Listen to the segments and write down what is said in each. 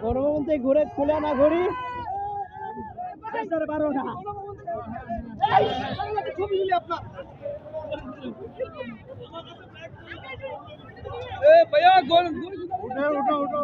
গণভবনতে ঘুরে খুলে না ঘুরি 12টা ছবি দিলি আপনার भैया गोल उठो उठो उठो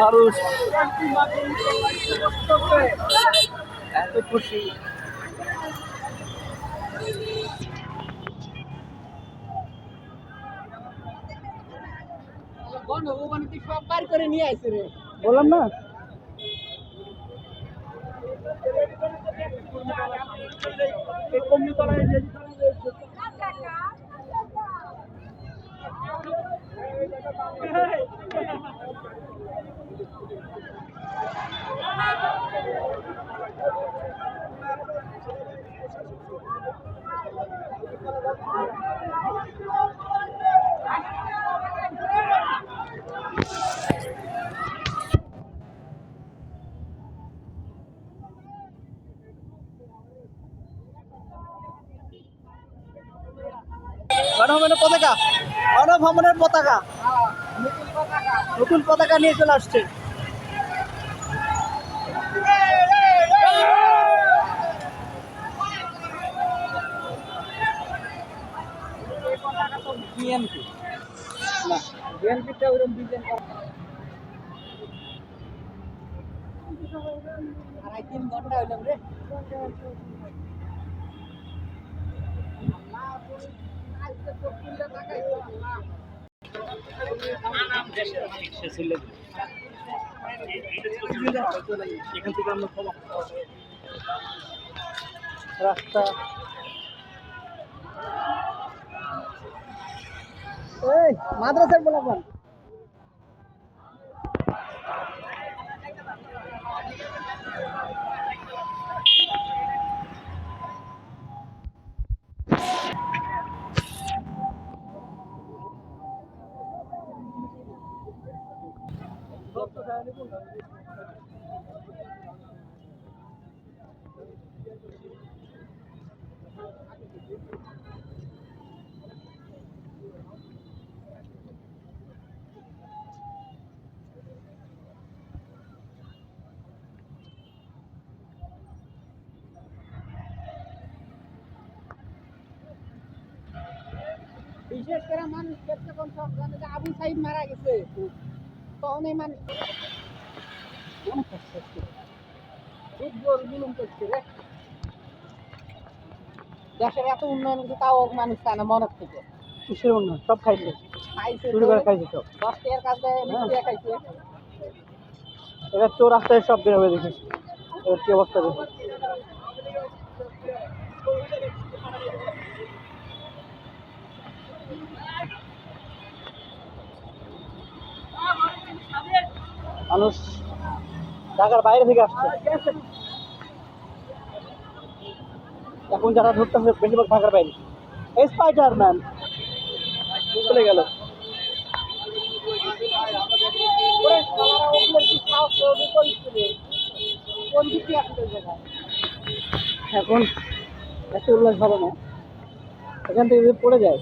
মানুষ এত খুশি সব বার করে নিয়ে আসছে রে বললাম না গণভবনের পতাকা গণভবনের পতাকা নতুন পতাকা নিয়ে চলে আসছে বিএনপি না বিএনপিটা ওরকম ডিজাইন করা আর 3 ঘন্টা হইলাম রে এখান থেকে আমরা রাস্তা এই মাদ্রাসার বলাবন বিশেষ করে মানুষ যখন সব জানে যে আবু সাইদ মারা গেছে তখন এই মানুষ অনেক কষ্ট হচ্ছে খুব জোর জুলুম করছে রে দেশের এত উন্নয়ন কিন্তু তাও মানুষ চায় না মনের থেকে কিসের উন্নয়ন সব খাইছে চুরি করে খাইছে সব 10 টাকার কাছে মিষ্টি খাইছে এবার তো রাস্তায় সব বের হয়ে দেখেছি এবার কি অবস্থা দেখো মানুষ ঢাকার বাইরে থেকে আসছে এখন যারা ধরতেছে বেশিরভাগ ঢাকার বাইরে স্পাইডারম্যান চলে গেল এখন এত উল্লাস হবে না এখান থেকে পড়ে যায়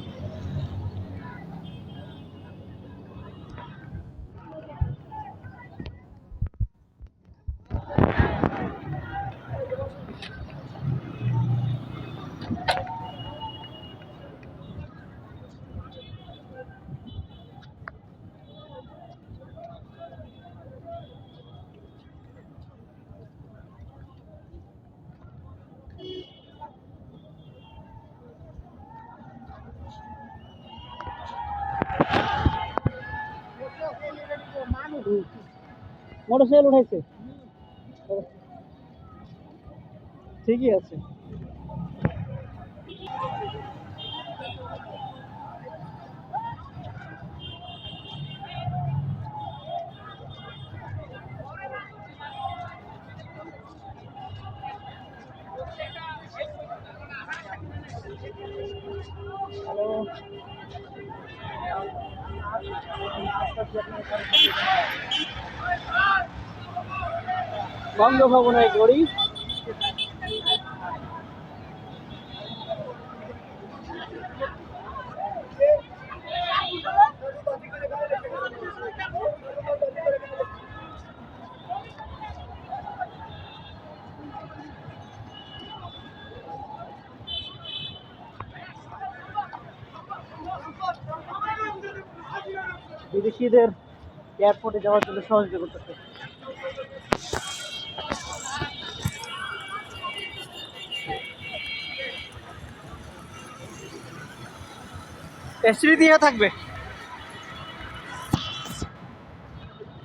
মোটরসাইকেল উঠাইছে ঠিকই আছে। হ্যালো, বঙ্গভবনের গড়ি। বিদেশিদের এয়ারপোর্টে যাওয়ার জন্য সহযোগিতা করতেছে। স্মৃতি দিয়ে থাকবে।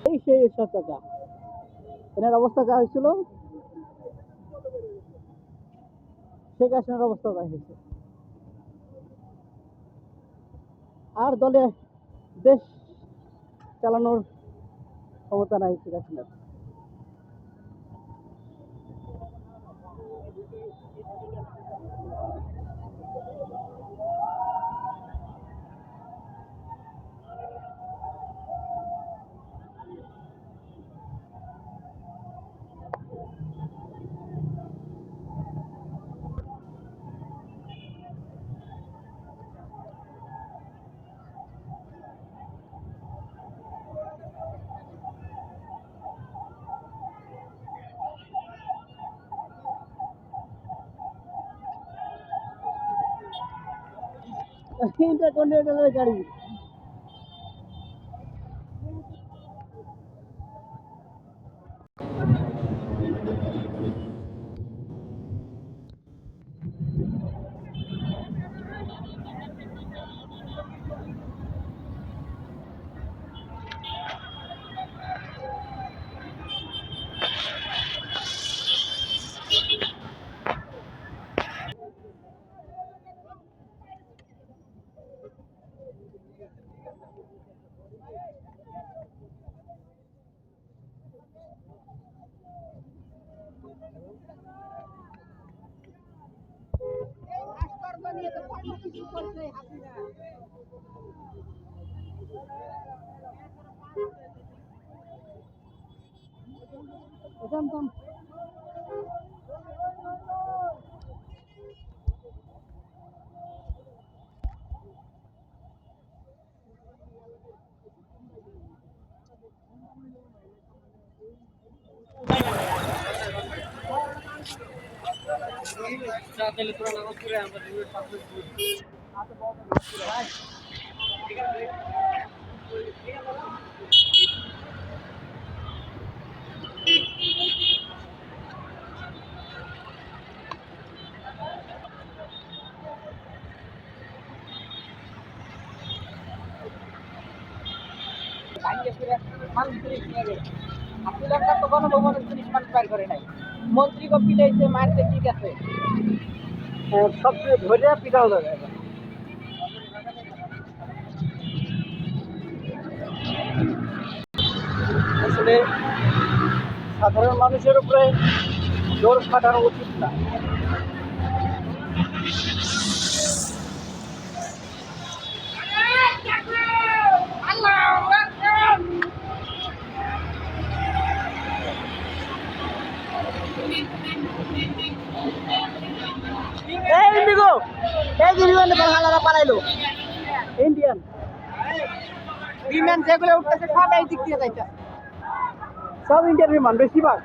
এই সেই এরশাদ চাচা, এনার অবস্থা যা হয়েছিল শেখ হাসিনার অবস্থা যা হয়েছে। আর দলে দেশ চালানোর ক্ষমতা নাই শেখ হাসিনার। ইন্টারকন্টিনেন্টালের গাড়ি। শ্রীলঙ্কার তো গণভবনের জিনিস মানুষ বাইর করে নাই, মন্ত্রী পিটাইছে, মারতে, ঠিক আছে, সবচেয়ে ধরে পিটাও যাবে। আসলে সাধারণ মানুষের উপরে জোর খাটানো উচিত না। ইন্ডিগো এই বিমানে বাংলারা পালাইলো, ইন্ডিয়ান বিমান যেগুলো উঠতেছে সব এই দিক দিয়ে যাইছে, সব ইন্ডিয়ান বিমান বেশিরভাগ।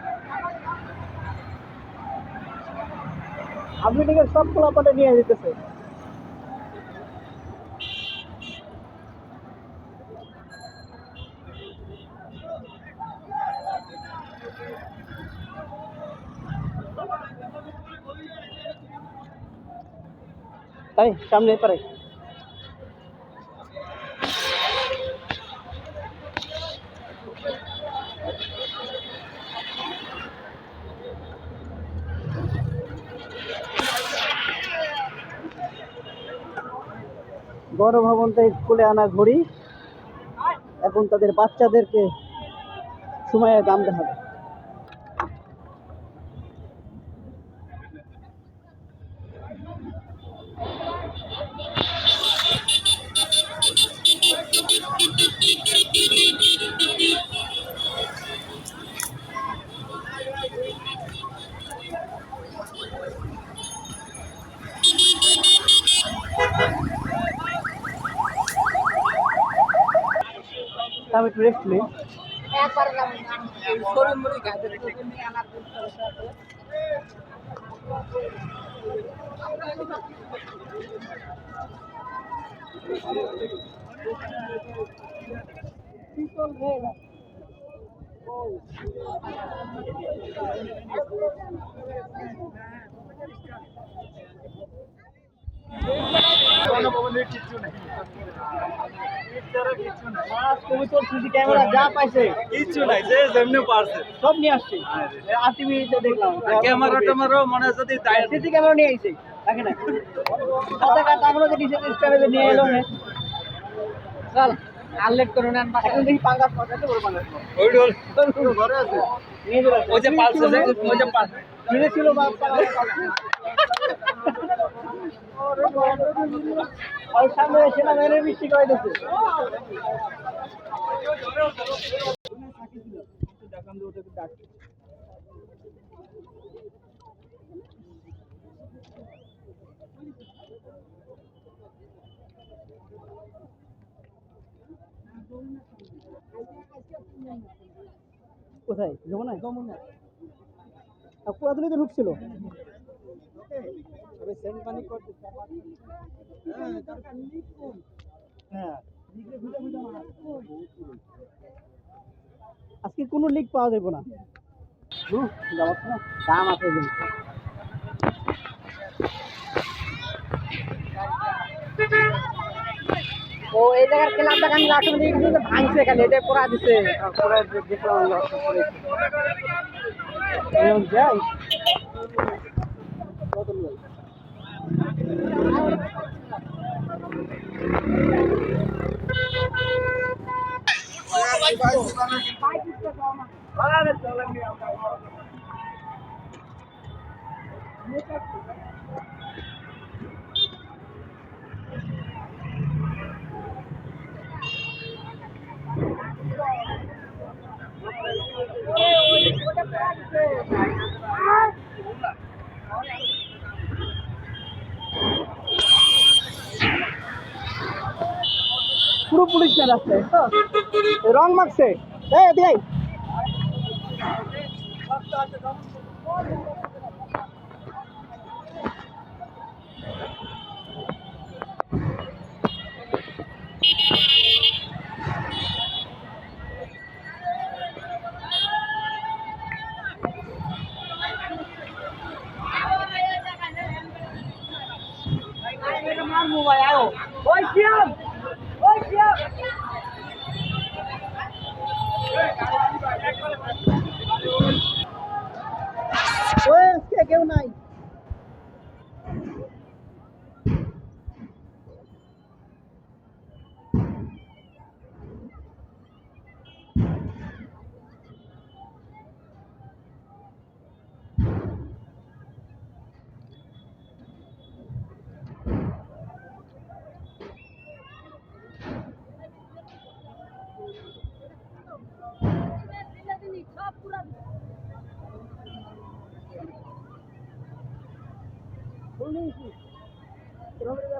আমেরিকার সব পোলাপাটে নিয়ে যেতেছে। তাই সামনে পারে গণভবন থেকে স্কুলে আনা ঘড়ি এখন তাদের বাচ্চাদেরকে সময়ের দাম দেখাবে। আমি একটু রেস্ট নেই। ক্যামেরা যা পাইছে কিচ্ছু নাই, যে যেমনি পারছে সব নিয়ে আসছে। আর টিভিতে দেখলাম ক্যামেরা ট্যামেরা মনে যদি সিসি ক্যামেরা নিয়ে আইছে দেখে না কথা কাটা আমরা যে ডিসে স্টারে নিয়ে এলো না। চল আনলেট করে নেন এখন দেখি পাঙ্গাস পাঠাতে বড় পাঙ্গাস ওই ডোল ঘরে আছে নিয়ে চলে ওই যে পালছে যে ওই যে পাল নিয়ে ছিল বাপ ওই সামনে এসে না মেরে বৃষ্টি করে দিচ্ছে। কোথায় যমুনায়? যমুনায় পুরাতনই তো ঢুকছিল। আজকে কোনো লিক পাওয়া যাবে না। দাম আছে কিন্তু ও এই জায়গার ক্লাবটা আমি লাস্ট দিকে কিন্তু ভাঙছে খালি এটা পড়া দিছে পড়া দেখলাম যাই কত লোক পুরো পুলিশ না রাস্তায় রং মারছে এদিকে মোবাইল আয়ো ওই শিয়াম ওই শিয়াম ওই আজকে কেউ নাই। ফুল নিয়েছি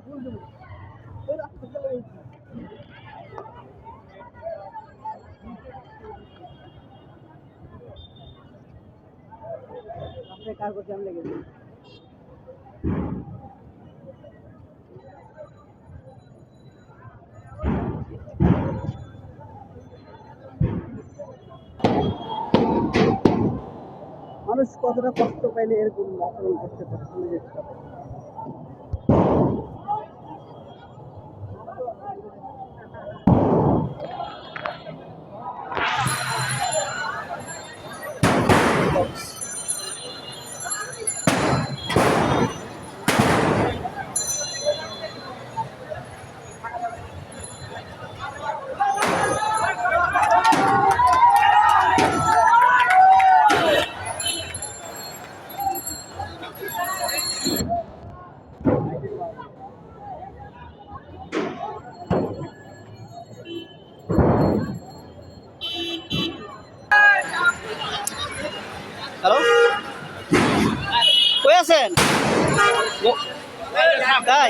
ফুল দেবো আপনি কার করতে আমি লেগেছি মানুষ কতটা কষ্ট পাইলে এরকম আচরণ করতে পারে সমাজের সাথে। হ্যালো, কই আছেন? তাই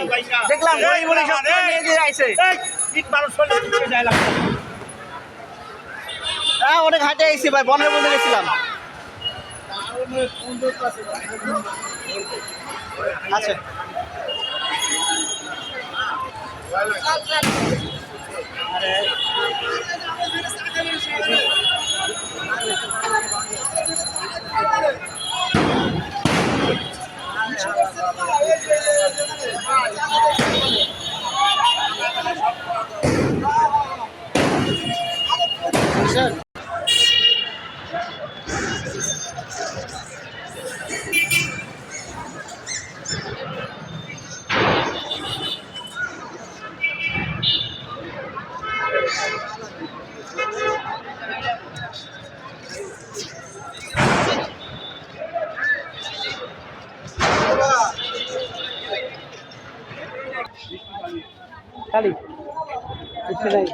দেখলাম বড়ি বড়ি সব নিয়ে দিয়ে আইছে। হ্যাঁ, অনেক হাটে আইছি ভাই, বনের মধ্যে গেছিলাম। আচ্ছা, খালি কিছু নাই।